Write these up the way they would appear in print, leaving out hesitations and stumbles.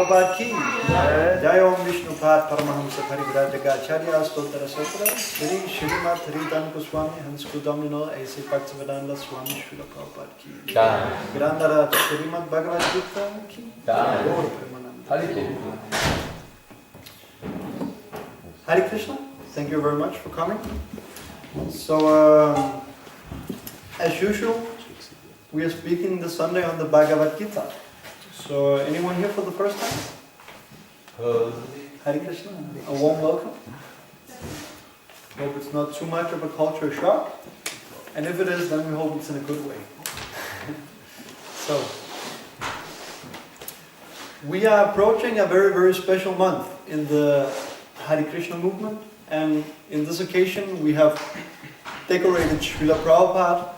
Prabhupada ki Jai Om Vishnu Pad Paramahamsa Parivrajagacharya Stotra Sotra Shri Shrimat Hridan Goswami Hanskudamino A.C. Bhaktivedanta Swami Srila Prabhupada ki Grandara Shrimat Bhagavad Gita ki Gaura Premananda. Hare Krishna, thank you very much for coming. So, as usual, we are speaking this Sunday on the Bhagavad Gita. So, anyone here for the first time? Hare Krishna, a warm welcome. Hope it's not too much of a culture shock. And if it is, then we hope it's in a good way. So, we are approaching a very, very special month in the Hare Krishna movement. And in this occasion, we have decorated Srila Prabhupada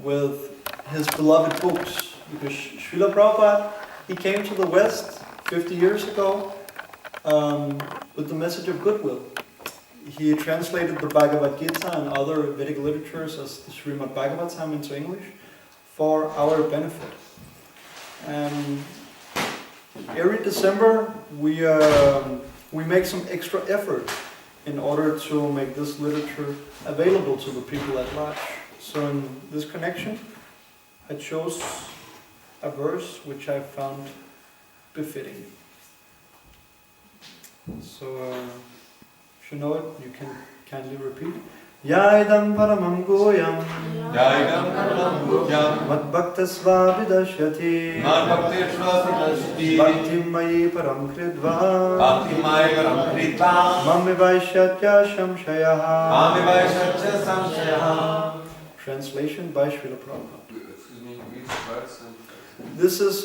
with his beloved books. Because Srila Prabhupada, he came to the West 50 years ago with the message of goodwill. He translated the Bhagavad Gita and other Vedic literatures as the Srimad Bhagavatam into English for our benefit. And every December we make some extra effort in order to make this literature available to the people at large. So in this connection, I chose a verse which I found befitting. So if you know it, you can kindly repeat. Yaidam paramam goyam mad bhaktasva vidashyati bhakti mayi param kridva mami vaishyatya samshayaha. Translation by Srila Prabhupada. This is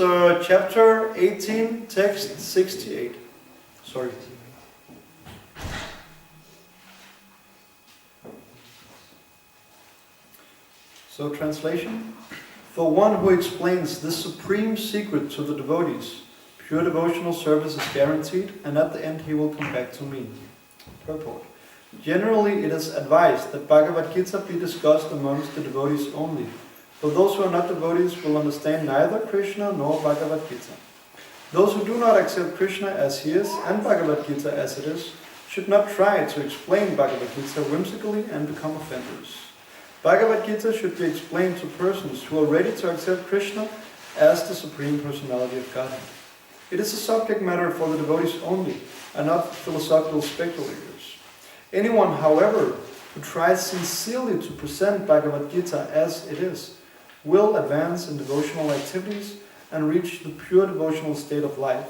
chapter 18, text 68. Sorry. So translation, for one who explains this supreme secret to the devotees, pure devotional service is guaranteed, and at the end he will come back to me. Purport. Generally it is advised that Bhagavad Gita be discussed amongst the devotees only, for those who are not devotees will understand neither Krishna nor Bhagavad Gita. Those who do not accept Krishna as he is and Bhagavad Gita as it is, should not try to explain Bhagavad Gita whimsically and become offenders. Bhagavad Gita should be explained to persons who are ready to accept Krishna as the Supreme Personality of Godhead. It is a subject matter for the devotees only, and not philosophical speculators. Anyone, however, who tries sincerely to present Bhagavad Gita as it is, will advance in devotional activities and reach the pure devotional state of life.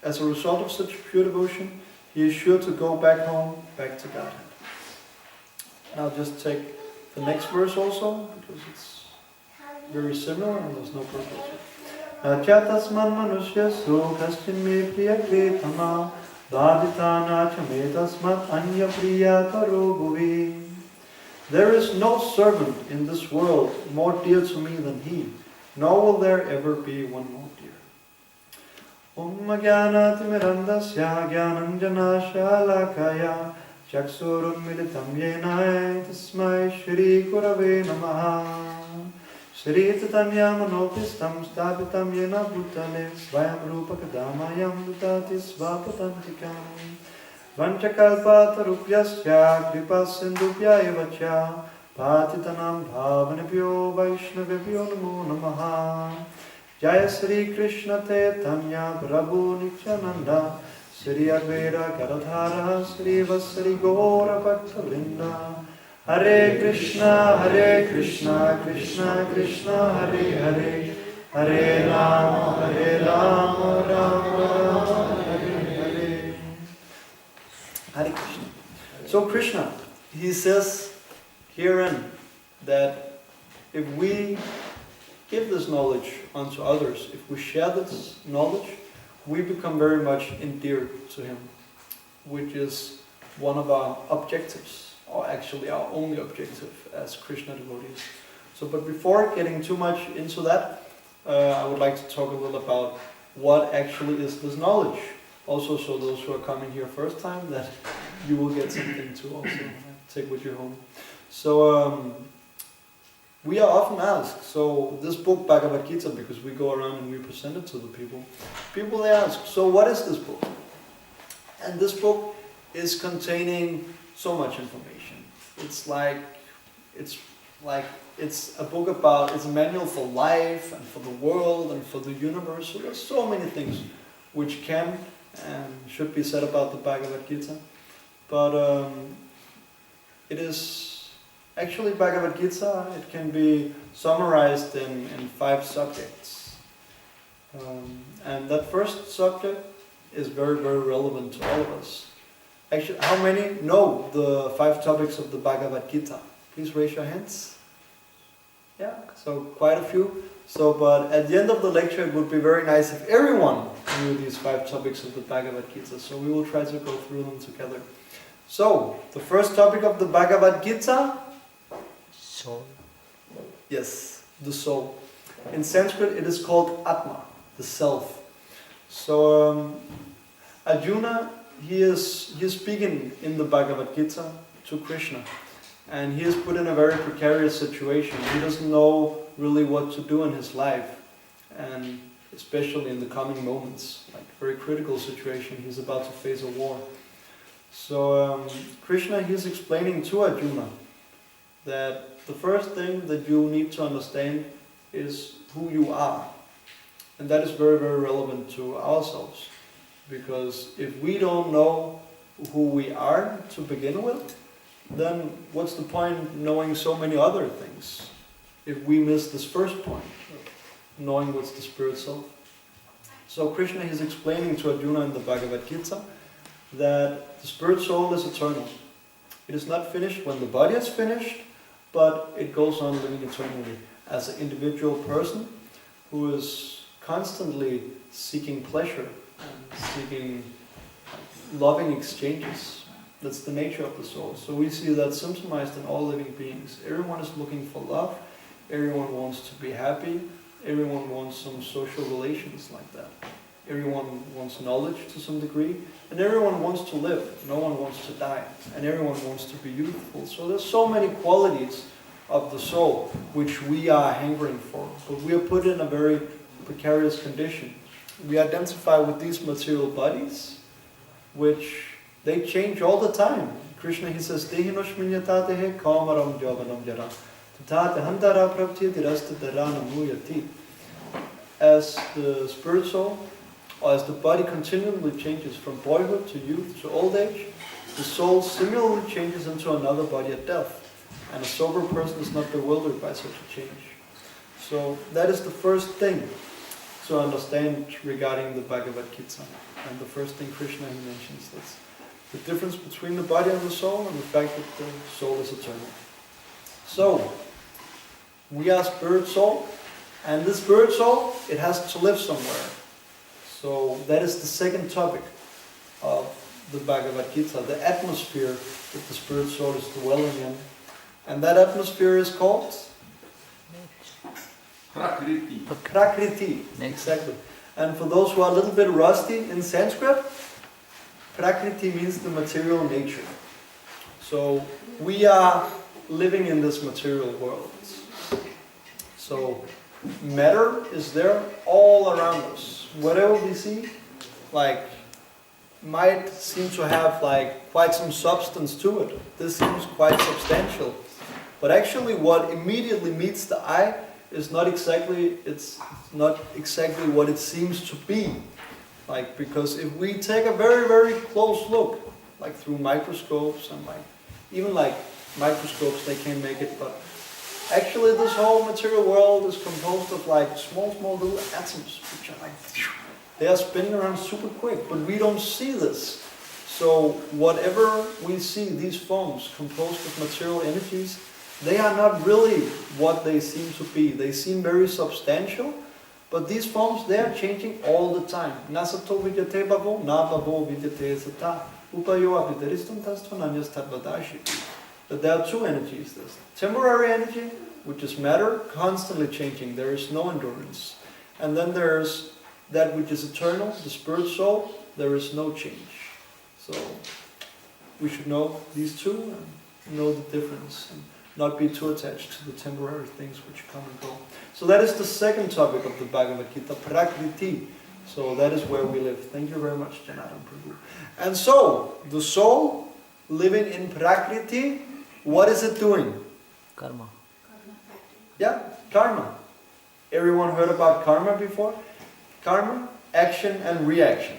As a result of such pure devotion, he is sure to go back home, back to Godhead. And I'll just take the next verse also, because it's very similar and there's no purpose. Chatasman manushyasu kaschin me priyakritama daditana chame tasmat anya priyataro bhuvi. There is no servant in this world more dear to me than he, nor will there ever be one more dear. Om jnana timirandasya jnananjana shalakaya Chaksurum militam yenai tasmai Shri Gurave Namaha. Shri Tatanya Manopistam Stapitam Yena Bhutale Svayam Rupa Kadamayam Dutati Svapatantikam Vanchakalpata Rupyasya Kripa Sindhupya Evacha Patitanam Bhavanebhyo Vaishnavebhyo Namo Namaha. Jaya Shri Krishna Chaitanya Prabhu Nityananda Shri Advaita Gadadhara Shri Vasari Gaura Bhakta-vrinda. Hare Krishna, Krishna Krishna, Hare Hare, Hare Rama, Rama Rama, Hare Hare. Hare Krishna. So Krishna, he says herein that if we give this knowledge unto others, if we share this knowledge, we become very much endeared to him, which is one of our objectives, or actually our only objective as Krishna devotees. So, but before getting too much into that, I would like to talk a little about what actually is this knowledge. Also, so those who are coming here first time, that you will get something to also take with you home. So, we are often asked, so this book Bhagavad Gita, because we go around and we present it to the people, they ask, so what is this book? And this book is containing so much information. It's a book about, it's a manual for life and for the world and for the universe. So there's so many things which can and should be said about the Bhagavad Gita. But it is actually Bhagavad Gita, it can be summarized in 5 subjects. And that first subject is very, very relevant to all of us. Actually, how many know the 5 topics of the Bhagavad Gita? Please raise your hands. Yeah, so quite a few. So, but at the end of the lecture, it would be very nice if everyone knew these 5 topics of the Bhagavad Gita. So we will try to go through them together. So, the first topic of the Bhagavad Gita? Soul. Yes, the soul. In Sanskrit, it is called Atma, the self. So, Arjuna, he is speaking in the Bhagavad Gita to Krishna. And he is put in a very precarious situation. He doesn't know really what to do in his life. And especially in the coming moments, like very critical situation, he's about to face a war. So Krishna, he's explaining to Arjuna that the first thing that you need to understand is who you are. And that is very, very relevant to ourselves. Because if we don't know who we are to begin with, then what's the point knowing so many other things if we miss this first point, knowing what's the spirit self? So Krishna is explaining to Arjuna in the Bhagavad Gita that the spirit soul is eternal. It is not finished when the body is finished, but it goes on living eternally as an individual person who is constantly seeking pleasure and seeking loving exchanges. That's the nature of the soul. So we see that symptomized in all living beings. Everyone is looking for love. Everyone wants to be happy. Everyone wants some social relations like that. Everyone wants knowledge to some degree. And everyone wants to live. No one wants to die. And everyone wants to be youthful. So there's so many qualities of the soul which we are hankering for. But we are put in a very precarious condition. We identify with these material bodies, which they change all the time. Krishna, he says, Dehinushminyatatehe kamaram javanam jara. Tatate hantara prapti dirasta dharana muyati. As the spirit soul, or as the body continually changes from boyhood to youth to old age, the soul similarly changes into another body at death. And a sober person is not bewildered by such a change. So that is the first thing to understand regarding the Bhagavad Gita. And the first thing Krishna, he mentions, that's the difference between the body and the soul, and the fact that the soul is eternal. So, we are spirit soul, and this spirit soul, it has to live somewhere. So, that is the second topic of the Bhagavad Gita, the atmosphere that the spirit soul is dwelling in. And that atmosphere is called? Prakriti. Prakriti, exactly. And for those who are a little bit rusty in Sanskrit, Prakriti means the material nature. So we are living in this material world. So matter is there all around us. Whatever we see, might seem to have quite some substance to it. This seems quite substantial. But actually what immediately meets the eye is not exactly what it seems to be. Because if we take a very, very close look, through microscopes and even microscopes, they can't make it, but actually this whole material world is composed of small little atoms, which are they are spinning around super quick, but we don't see this. So whatever we see, these forms composed of material energies, they are not really what they seem to be. They seem very substantial, but these forms, they are changing all the time. Nasato vidyate bhavo, na bhavo vidyate sata, upayo apidaristam tastva nanyas tadvadashi. But there are two energies. There's temporary energy, which is matter, constantly changing. There is no endurance. And then there's that which is eternal, the spirit soul, there is no change. So we should know these two and know the difference. And not be too attached to the temporary things which come and go. So that is the second topic of the Bhagavad Gita, Prakriti. So that is where we live. Thank you very much, Janardhan Prabhu. And so, the soul living in Prakriti, what is it doing? Karma. Yeah, karma. Everyone heard about karma before? Karma, action and reaction.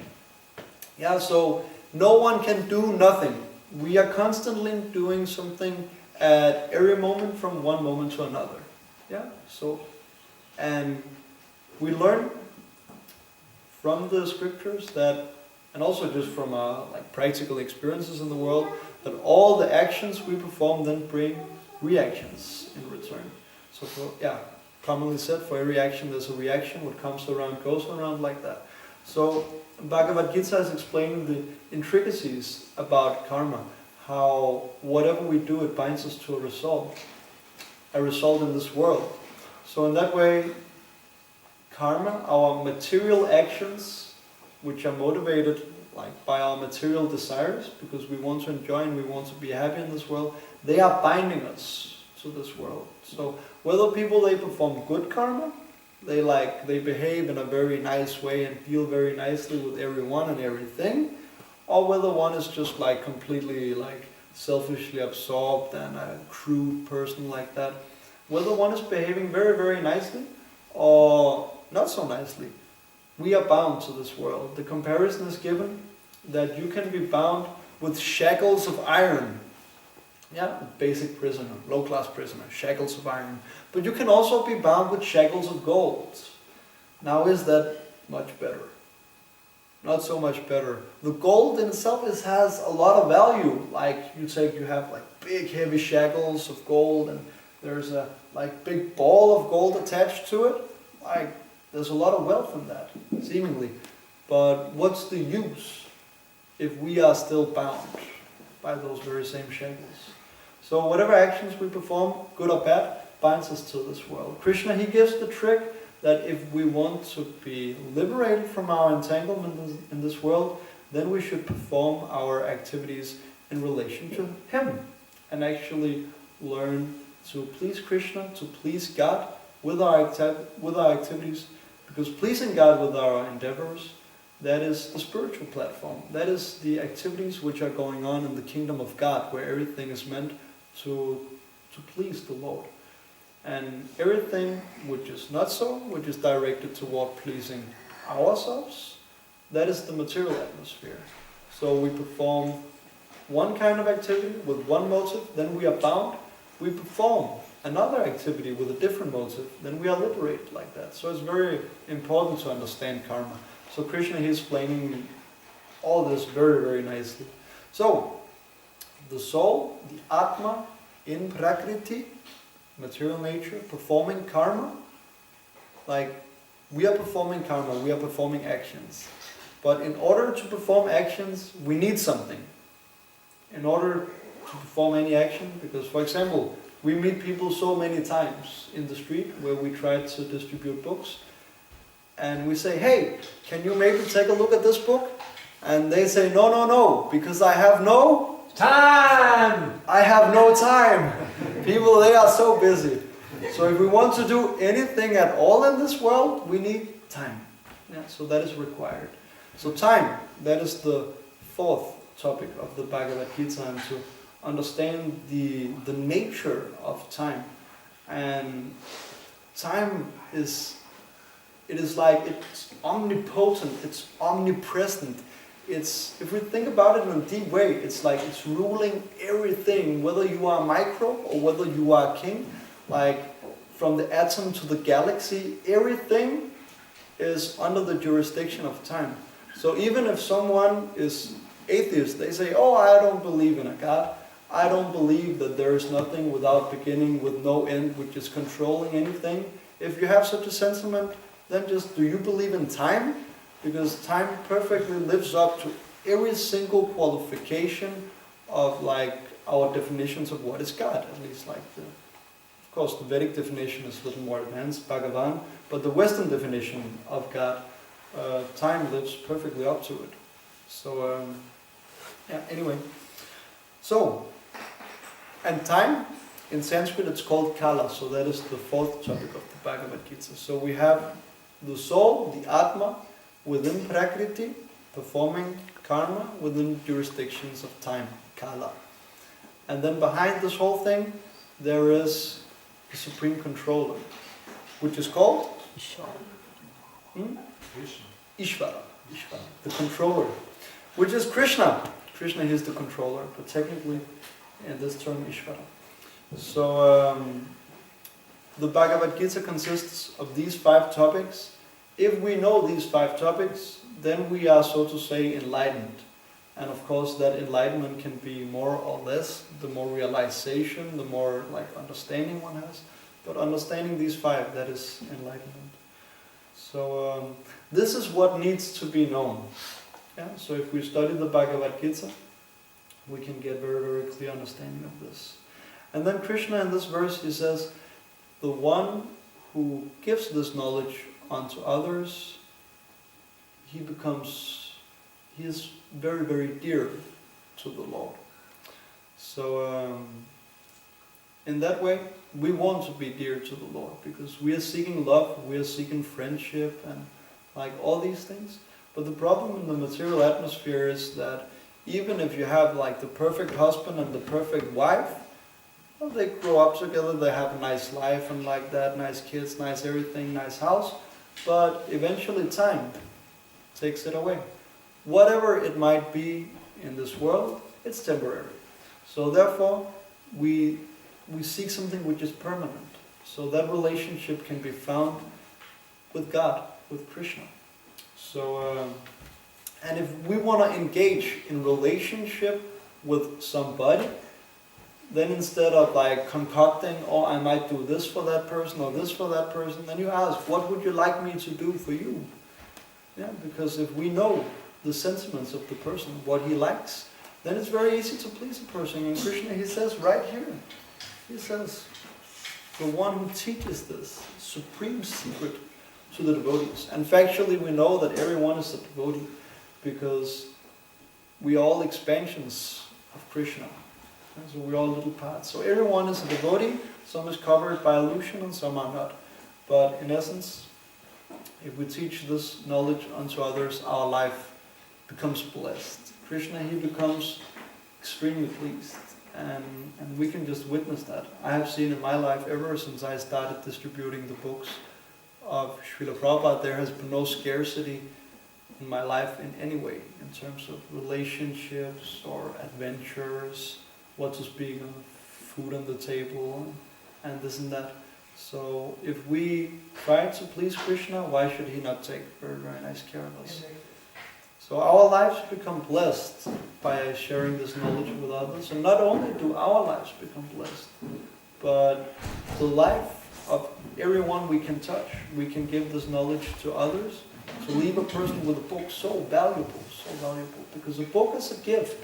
Yeah, so no one can do nothing. We are constantly doing something at every moment from one moment to another. Yeah, so, and we learn from the scriptures that, and also just from our like practical experiences in the world, that all the actions we perform then bring reactions in return. So for, yeah, commonly said, for every action there's a reaction. What comes around goes around, like that. So Bhagavad Gita is explaining the intricacies about karma, how whatever we do, it binds us to a result in this world. So in that way, karma, our material actions, which are motivated like by our material desires, because we want to enjoy and we want to be happy in this world, they are binding us to this world. So whether people, they perform good karma, they behave in a very nice way and deal very nicely with everyone and everything, or whether one is just like completely like selfishly absorbed and a crude person like that, whether one is behaving very, very nicely or not so nicely, we are bound to this world. The comparison is given that you can be bound with shackles of iron. Yeah, basic prisoner, low-class prisoner, shackles of iron. But you can also be bound with shackles of gold. Now, is that much better? Not so much better. The gold in itself has a lot of value. Like you have like big heavy shackles of gold, and there's a like big ball of gold attached to it. Like there's a lot of wealth in that, seemingly. But what's the use if we are still bound by those very same shackles? So whatever actions we perform, good or bad, binds us to this world. Krishna, he gives the trick that if we want to be liberated from our entanglement in this world, then we should perform our activities in relation to him and actually learn to please Krishna, to please God with our activities, because pleasing God with our endeavors, that is the spiritual platform. That is the activities which are going on in the kingdom of God, where everything is meant to please the Lord. And everything which is not so, which is directed toward pleasing ourselves, that is the material atmosphere. So we perform one kind of activity with one motive, then we are bound. We perform another activity with a different motive, then we are liberated like that. So it's very important to understand karma. So Krishna, he's explaining all this very, very nicely. So, the soul, the Atma, in Prakriti, material nature, performing karma, like we are performing karma, we are performing actions. But in order to perform actions, we need something. In order to perform any action, because for example, we meet people so many times in the street where we try to distribute books, and we say, hey, can you maybe take a look at this book? And they say, no, no, no, because I have no time. I have no time. People, they are so busy. So if we want to do anything at all in this world, we need time. Yeah, so that is required. So time, that is the fourth topic of the Bhagavad Gita, and to understand the nature of time. And time is like, it's omnipotent, it's omnipresent. It's, if we think about it in a deep way, it's like it's ruling everything, whether you are a microbe or whether you are a king. Like from the atom to the galaxy, everything is under the jurisdiction of time. So even if someone is atheist, they say, oh, I don't believe in a God. I don't believe that there is nothing without beginning, with no end, which is controlling anything. If you have such a sentiment, then just, do you believe in time? Because time perfectly lives up to every single qualification of like our definitions of what is God. At least like of course the Vedic definition is a little more advanced, Bhagavan, but the Western definition of God, time lives perfectly up to it. So yeah, anyway. So, and time, in Sanskrit it's called Kala, so that is the fourth topic of the Bhagavad Gita. So we have the soul, the Atma, within Prakriti, performing karma within jurisdictions of time, Kala. And then behind this whole thing, there is the Supreme Controller, which is called? Ishvara, the controller, which is Krishna. Krishna is the controller, but technically in this term Ishvara. So the Bhagavad Gita consists of these 5 topics. If we know these 5 topics, then we are, so to say, enlightened. And of course that enlightenment can be more or less, the more realization, the more understanding one has. But understanding these 5, that is enlightenment. So this is what needs to be known. Yeah? So if we study the Bhagavad Gita, we can get very, very clear understanding of this. And then Krishna in this verse, he says, the one who gives this knowledge unto others, he is very, very dear to the Lord. So in that way, we want to be dear to the Lord, because we are seeking love, we are seeking friendship, and all these things. But the problem in the material atmosphere is that even if you have the perfect husband and the perfect wife, well, they grow up together, they have a nice life and that, nice kids, nice everything, nice house, but eventually time takes it away. Whatever it might be in this world, it's temporary. So therefore, we seek something which is permanent. So that relationship can be found with God, with Krishna. So, and if we want to engage in relationship with somebody, then instead of concocting, oh, I might do this for that person or this for that person, then you ask, what would you like me to do for you? Yeah, because if we know the sentiments of the person, what he likes, then it's very easy to please a person. And Krishna, he says right here, he says, the one who teaches this supreme secret to the devotees. And factually we know that everyone is a devotee, because we are all expansions of Krishna. And so we're all little parts. So everyone is a devotee, some is covered by illusion and some are not. But in essence, if we teach this knowledge unto others, our life becomes blessed. Krishna, he becomes extremely pleased. And we can just witness that. I have seen in my life, ever since I started distributing the books of Srila Prabhupada, there has been no scarcity in my life in any way, in terms of relationships or adventures, what to speak of, food on the table, and this and that. So if we try to please Krishna, why should he not take very, very nice care of us? So our lives become blessed by sharing this knowledge with others. And not only do our lives become blessed, but the life of everyone we can touch. We can give this knowledge to others. To leave a person with a book, so valuable, because a book is a gift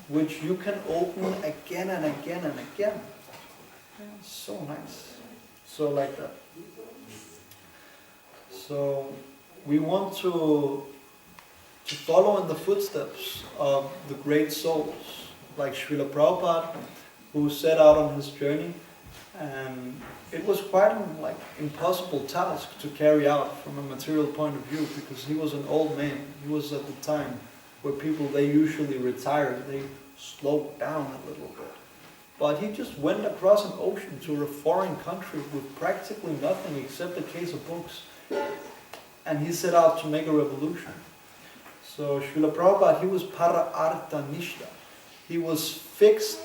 which you can open again and again and again. So nice. So like that. So we want to follow in the footsteps of the great souls, like Srila Prabhupada, who set out on his journey, and it was quite an impossible task to carry out from a material point of view, because he was an old man. He was at the time where people, they usually retire, they slowed down a little bit. But he just went across an ocean to a foreign country with practically nothing except a case of books. And he set out to make a revolution. So Srila Prabhupada, he was para artha nishta. He was fixed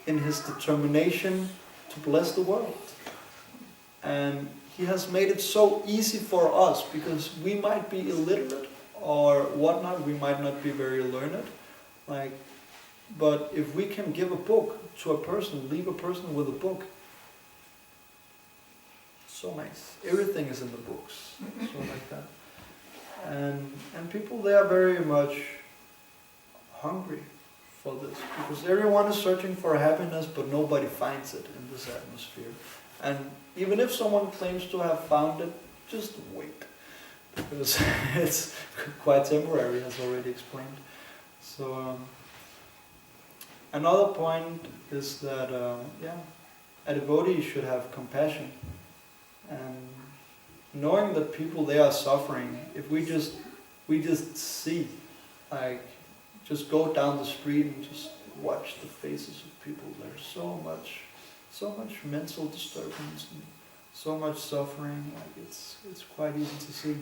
in his determination to bless the world. And he has made it so easy for us, because we might be illiterate or whatnot, we might not be very learned, but if we can give a book to a person, leave a person with a book, so nice. Everything is in the books, so like that. And people, they are very much hungry for this, because everyone is searching for happiness, but nobody finds it in this atmosphere. And even if someone claims to have found it, just wait, because it's quite temporary, as already explained. So another point is that a devotee should have compassion. And knowing that people, they are suffering, if we just see, like, just go down the street and just watch the faces of people, there's so much mental disturbance and so much suffering, like it's quite easy to see.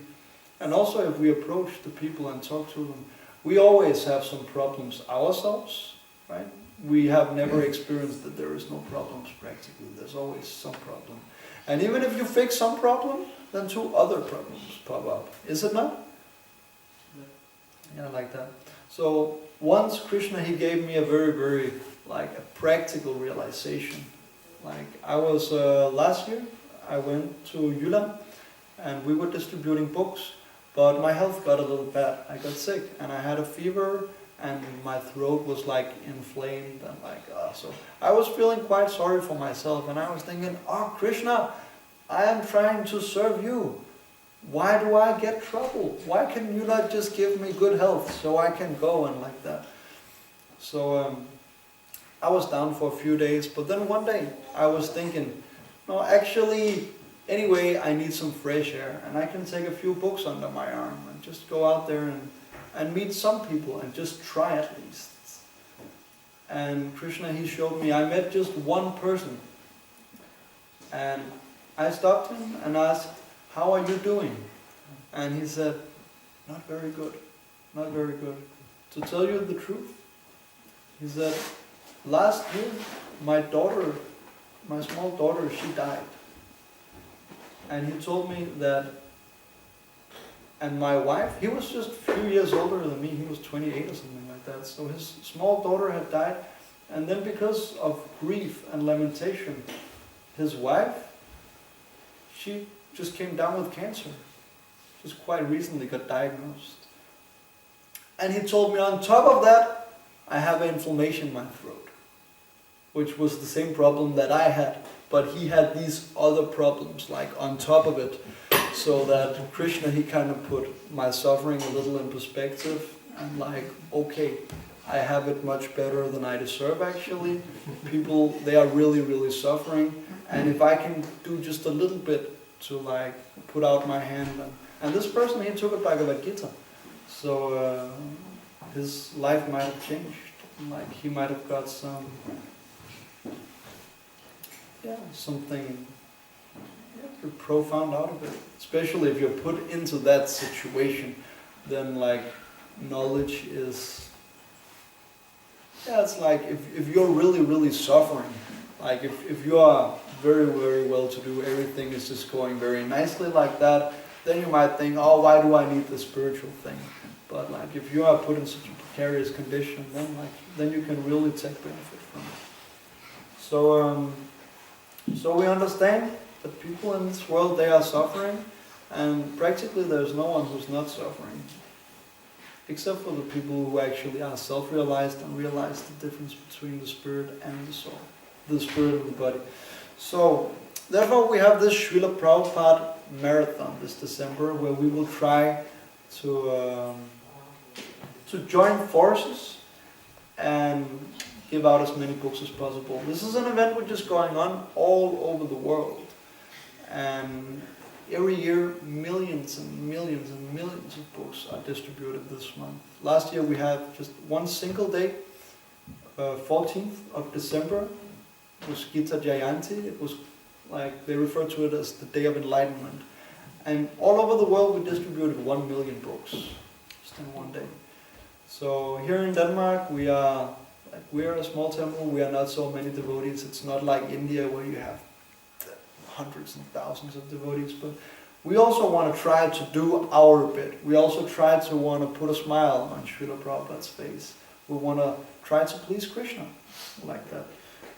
And also if we approach the people and talk to them, we always have some problems ourselves, right? We have never experienced that there is no problems practically, there's always some problem. And even if you fix some problem, then two other problems pop up, is it not? Yeah, like that. So once Krishna, he gave me a very, like a practical realization. Like I was, last year, I went to Jylland and we were distributing books, but my health got a little bad. I got sick and I had a fever and my throat was like inflamed and like, so I was feeling quite sorry for myself and I was thinking, oh Krishna, I am trying to serve you. Why do I get trouble? Why can you not just give me good health so I can go and like that? So I was down for a few days, but then one day I was thinking, no, actually, anyway, I need some fresh air and I can take a few books under my arm and just go out there and meet some people and just try at least. And Krishna, he showed me, I met just one person and I stopped him and asked, how are you doing? And he said, not very good, not very good. To tell you the truth, he said, last year my daughter, my small daughter, she died. And he told me that, and my wife, he was just a few years older than me, he was 28 or something like that. So his small daughter had died, and then because of grief and lamentation, his wife, she just came down with cancer. Just quite recently got diagnosed. And he told me on top of that, I have inflammation in my throat, which was the same problem that I had, but he had these other problems like on top of it, so that Krishna, he kind of put my suffering a little in perspective and like, okay, I have it much better than I deserve actually. People, they are really suffering, and if I can do just a little bit to like put out my hand, and this person, he took a Bhagavad Gita, so his life might have changed, like he might have got some, something profound out of it. Especially if you're put into that situation, then like knowledge is, it's like if you're really suffering, like if you are very well-to-do, everything is just going very nicely like that, then you might think, oh, why do I need the spiritual thing? But like if you are put in such a precarious condition, then you can really take benefit from it. So we understand that people in this world, they are suffering, and practically there's no one who's not suffering, except for the people who actually are self-realized and realize the difference between the spirit and the soul, the spirit and the body. So, therefore we have this Srila Prabhupada marathon this December, where we will try to join forces and give out as many books as possible. This is an event which is going on all over the world, and every year millions and millions and millions of books are distributed this month. Last year we had just one single day, 14th of December, it was Gita Jayanti. It was like, they refer to it as the Day of Enlightenment. And all over the world we distributed 1 million books just in one day. So here in Denmark we are a small temple, we are not so many devotees. It's not like India where you have hundreds and thousands of devotees, but we also want to try to do our bit. We also want to put a smile on Srila Prabhupada's face. We want to try to please Krishna like that.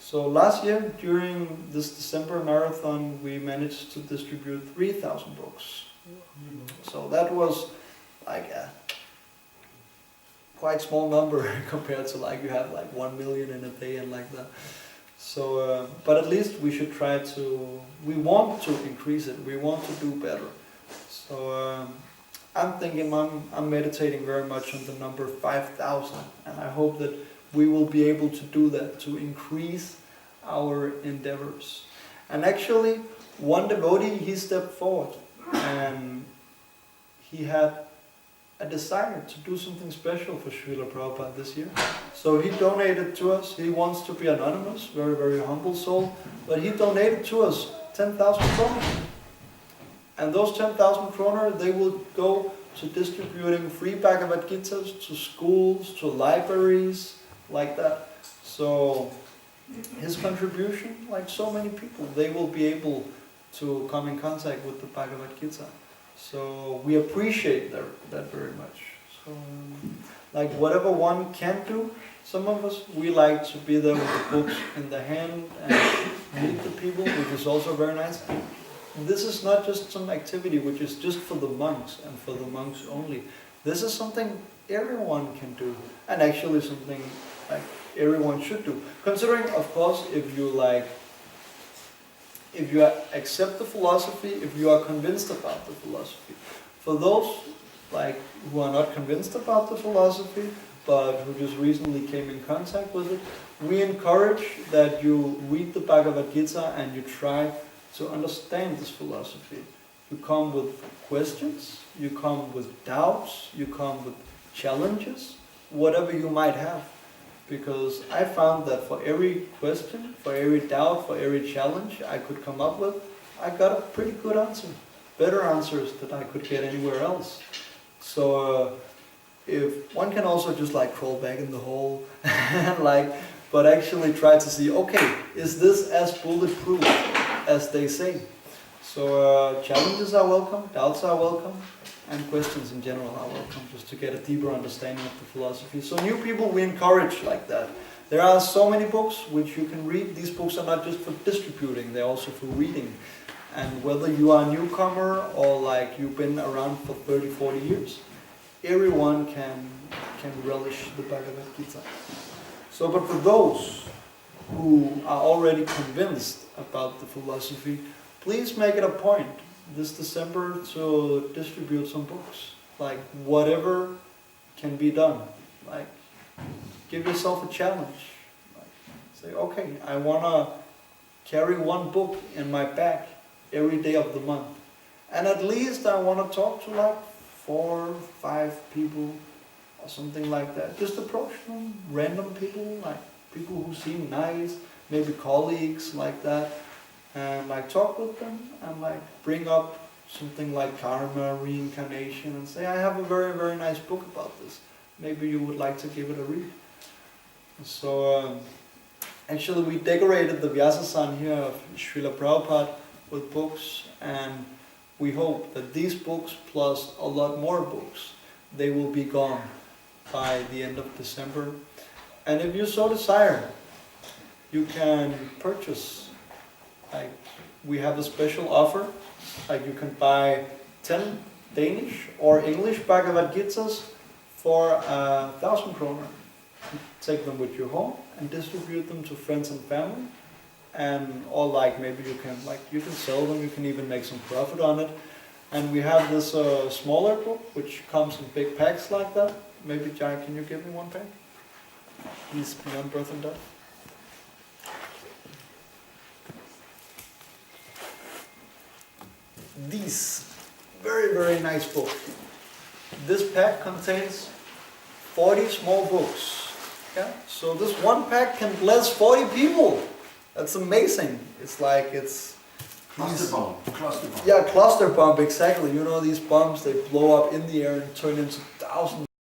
So last year, during this December marathon, we managed to distribute 3,000 books. So that was like a quite small number compared to like you have like 1 million in a day and like that. So, but at least we should try to, we want to increase it, we want to do better. So I'm thinking, I'm meditating very much on the number 5,000, and I hope that we will be able to do that, to increase our endeavors. And actually, one devotee, he stepped forward and he had a desire to do something special for Srila Prabhupada this year. So he donated to us. He wants to be anonymous, very, very humble soul, but he donated to us 10,000 kroner. And those 10,000 kroner, they will go to distributing free Bhagavad Gitas to schools, to libraries, like that. So his contribution, like so many people, they will be able to come in contact with the Bhagavad Gita. So we appreciate that very much. So like whatever one can do, some of us, we like to be there with the books in the hand and meet the people, which is also very nice. And this is not just some activity which is just for the monks and for the monks only. This is something everyone can do, and actually something like everyone should do. Considering, of course, if you accept the philosophy, if you are convinced about the philosophy. For those like who are not convinced about the philosophy, but who just recently came in contact with it, we encourage that you read the Bhagavad Gita and you try to understand this philosophy. You come with questions, you come with doubts, you come with challenges, whatever you might have. Because I found that for every question, for every doubt, for every challenge I could come up with, I got a pretty good answer. Better answers that I could get anywhere else. So if one can also just like crawl back in the hole, but actually try to see, okay, is this as bulletproof as they say? So challenges are welcome, doubts are welcome, and questions in general are welcome, just to get a deeper understanding of the philosophy. So new people we encourage like that. There are so many books which you can read. These books are not just for distributing, they're also for reading. And whether you are a newcomer or like you've been around for 30, 40 years, everyone can relish the Bhagavad Gita. So, but for those who are already convinced about the philosophy, please make it a point this December to distribute some books. Like whatever can be done. Like give yourself a challenge. Like, say, okay, I want to carry one book in my bag every day of the month. And at least I want to talk to like 4, 5 people or something like that. Just approach them, random people, like people who seem nice, maybe colleagues like that. And like talk with them and like bring up something like karma, reincarnation, and say, I have a very, very nice book about this. Maybe you would like to give it a read. So actually we decorated the Vyasasan here of Srila Prabhupada with books, and we hope that these books plus a lot more books, they will be gone by the end of December. And if you so desire, you can purchase. Like we have a special offer, like you can buy 10 Danish or English Bhagavad Gitas for 1,000 kroner. Take them with you home and distribute them to friends and family, and or like maybe you can sell them. You can even make some profit on it. And we have this smaller book which comes in big packs like that. Maybe Jai, can you give me one pack? He's beyond birth and death. These very, very nice book. This pack contains 40 small books. Yeah? So this one pack can bless 40 people. That's amazing. It's like cluster bomb. Yeah, cluster bomb, exactly. You know these bombs, they blow up in the air and turn into thousands